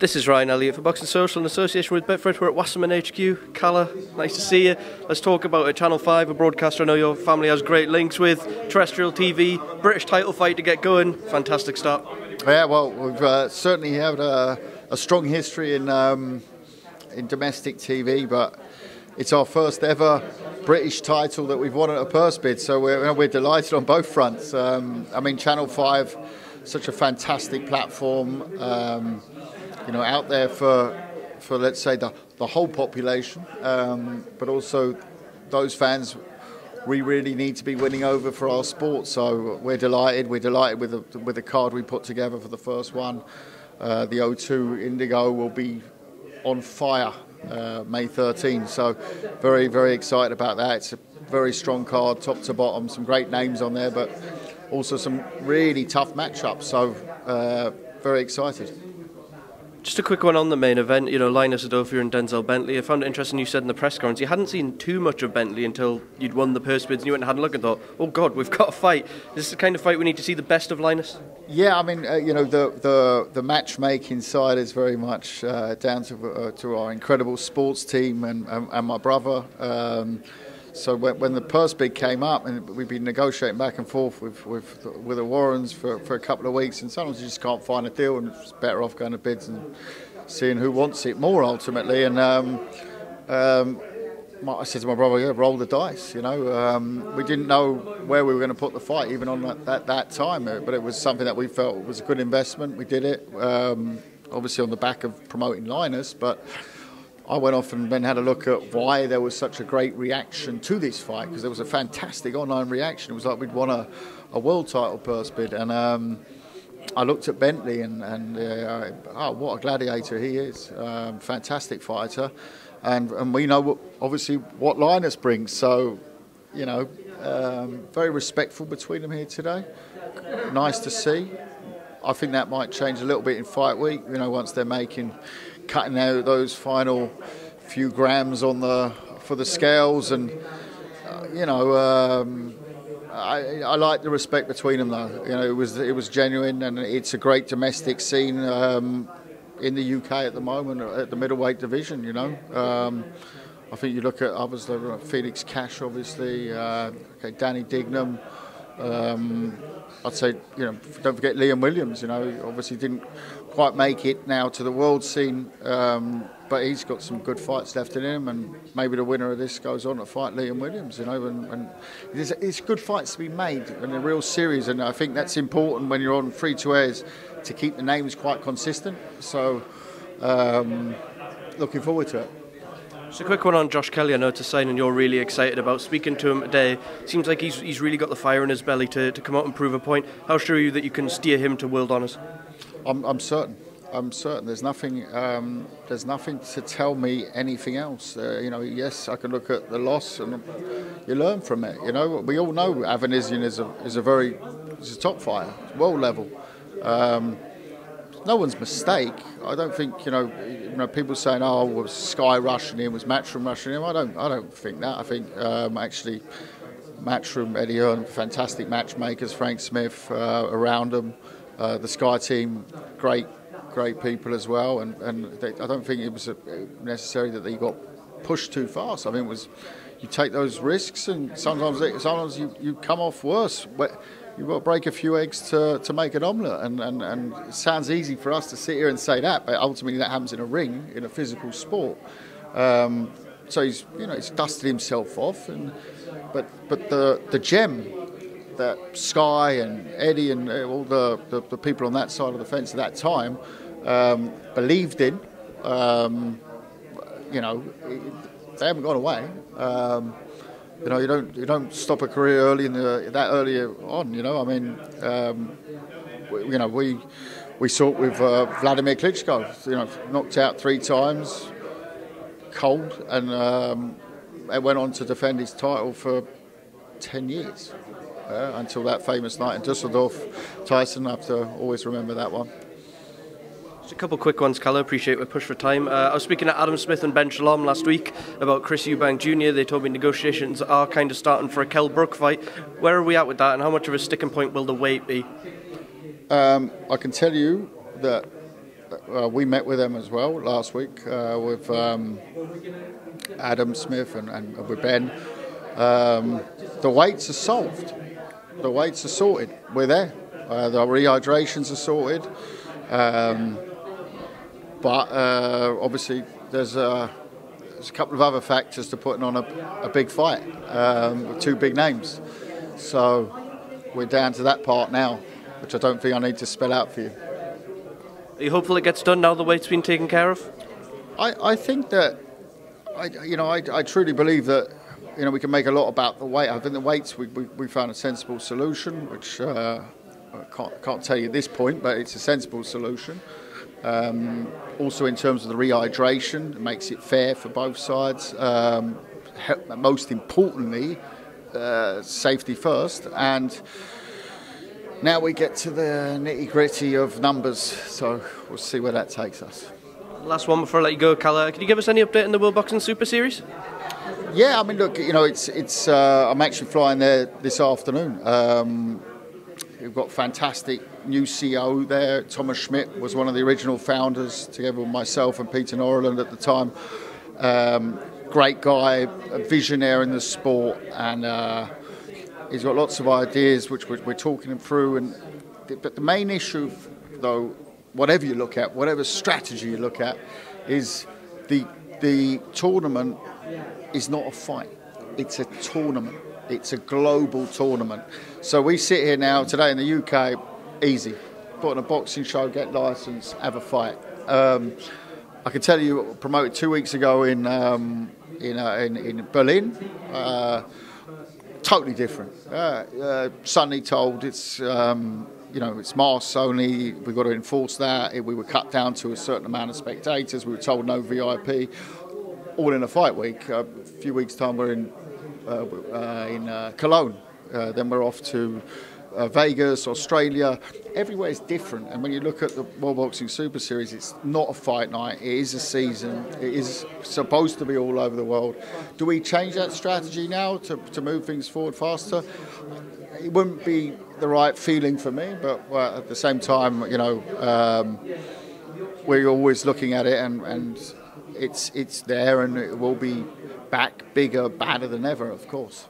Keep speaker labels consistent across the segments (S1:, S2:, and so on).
S1: This is Ryan Elliott for Boxing Social in association with Betfred. We're at Wasserman HQ. Kalle, nice to see you. Let's talk about it. Channel 5, a broadcaster I know your family has great links with, terrestrial TV, British title fight to get going. Fantastic start.
S2: Yeah, well, we've certainly had a strong history in domestic TV, but it's our first ever British title that we've won at a purse bid, so we're delighted on both fronts. I mean, Channel 5, such a fantastic platform, out there for let's say the whole population, but also those fans we really need to be winning over for our sport. So we're delighted with the card we put together for the first one. The O2 Indigo will be on fire May 13, so very, very excited about that. It's a very strong card, top to bottom, some great names on there, but also some really tough matchups, so very excited.
S1: Just a quick one on the main event, Linus Udofia and Udofia-Bentley. I found it interesting you said in the press conference you hadn't seen too much of Bentley until you'd won the purse bids and you went and had a look and thought, oh God, we've got a fight. Is this the kind of fight we need to see the best of Linus? Yeah,
S2: I mean, the matchmaking side is very much down to our incredible sports team and my brother. So when the purse bid came up, and we've been negotiating back and forth with the Warrens for a couple of weeks, and sometimes you just can't find a deal, and it's better off going to bids and seeing who wants it more ultimately. And I said to my brother, roll the dice. We didn't know where we were going to put the fight even on that time, but it was something that we felt was a good investment. We did it, obviously on the back of promoting Linus, but I went off and then had a look at why there was such a great reaction to this fight, because there was a fantastic online reaction. It was like we'd won a world title purse bid, and I looked at Bentley and what a gladiator he is, fantastic fighter, and we know obviously what Linus brings, so very respectful between them here today. Nice to see. I think that might change a little bit in fight week, once they're cutting out those final few grams for the scales, and I like the respect between them though. It was genuine, and it's a great domestic scene in the UK at the moment at the middleweight division. I think you look at others, like Felix Cash, obviously, Danny Dignam. I'd say, don't forget Liam Williams, obviously didn't quite make it now to the world scene, but he's got some good fights left in him, and maybe the winner of this goes on to fight Liam Williams, and it's good fights to be made in a real series, and I think that's important when you're on free-to-airs to keep the names quite consistent, so looking forward to it.
S1: Just a quick one on Josh Kelly. I know it's a sign and you're really excited about. Speaking to him today, seems like he's really got the fire in his belly to come out and prove a point. How sure are you that you can steer him to world honours?
S2: I'm certain. There's nothing to tell me anything else. Yes, I can look at the loss and you learn from it. We all know Avanesian is a top fighter, world level. No one's mistake. I don't think people saying, "Oh, was Sky rushing him? Was Matchroom rushing him?" I don't think that. I think actually Matchroom, Eddie Hearn, fantastic matchmakers, Frank Smith around them, the Sky team, great people as well, and I don't think it was necessary that they got pushed too fast. I mean, it was you take those risks, and sometimes you come off worse. You've got to break a few eggs to make an omelette, and it sounds easy for us to sit here and say that, but ultimately that happens in a ring, in a physical sport. So he's dusted himself off, but the gem that Sky and Eddie and all the people on that side of the fence at that time believed in, they haven't gone away. You don't stop a career early that early on. I mean, we saw it with Vladimir Klitschko. Knocked out 3 times, cold, and went on to defend his title for 10 years until that famous night in Dusseldorf. Tyson, I have to always remember that one.
S1: Just a couple quick ones, Kalle. Appreciate we push for time. I was speaking to Adam Smith and Ben Shalom last week about Chris Eubank Jr. They told me negotiations are kind of starting for a Kell-Brook fight. Where are we at with that, and how much of a sticking point will the weight be?
S2: I can tell you that we met with them as well last week with Adam Smith and with Ben. The weights are solved. The weights are sorted. We're there. The rehydrations are sorted. But obviously there's a couple of other factors to putting on a big fight with two big names. So we're down to that part now, which I don't think I need to spell out for you.
S1: Are you hopeful it gets done now the weight's been taken care of?
S2: I think that, I truly believe that, we can make a lot about the weight. I think the weights, we found a sensible solution, which I can't tell you at this point, but it's a sensible solution. Also in terms of the rehydration, it makes it fair for both sides. Most importantly, safety first. And now we get to the nitty-gritty of numbers, so we'll see where that takes us.
S1: Last one before I let you go, Kalle. Can you give us any update on the World Boxing Super Series?
S2: Yeah, I mean, look, it's. I'm actually flying there this afternoon. We've got fantastic new CEO there. Thomas Schmidt was one of the original founders, together with myself and Peter Norreland at the time. Great guy, a visionary in the sport, and he's got lots of ideas which we're talking him through. But the main issue, though, whatever you look at, whatever strategy you look at, is the tournament is not a fight. It's a tournament. It's a global tournament. So we sit here now today in the UK, easy. Put on a boxing show, get licensed, have a fight. I can tell you, promoted 2 weeks ago in Berlin. Totally different. Suddenly told it's it's masks only. We've got to enforce that. We were cut down to a certain amount of spectators. We were told no VIP. All in a fight week. A few weeks' time we're in Cologne. Then we're off to Vegas, Australia. Everywhere is different. And when you look at the World Boxing Super Series, it's not a fight night. It is a season. It is supposed to be all over the world. Do we change that strategy now to move things forward faster? It wouldn't be the right feeling for me, but at the same time, we're always looking at it, and it's there, and it will be back, bigger, badder than ever, of course.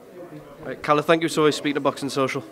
S1: Right, Kalle, thank you so much for speaking to Boxing Social.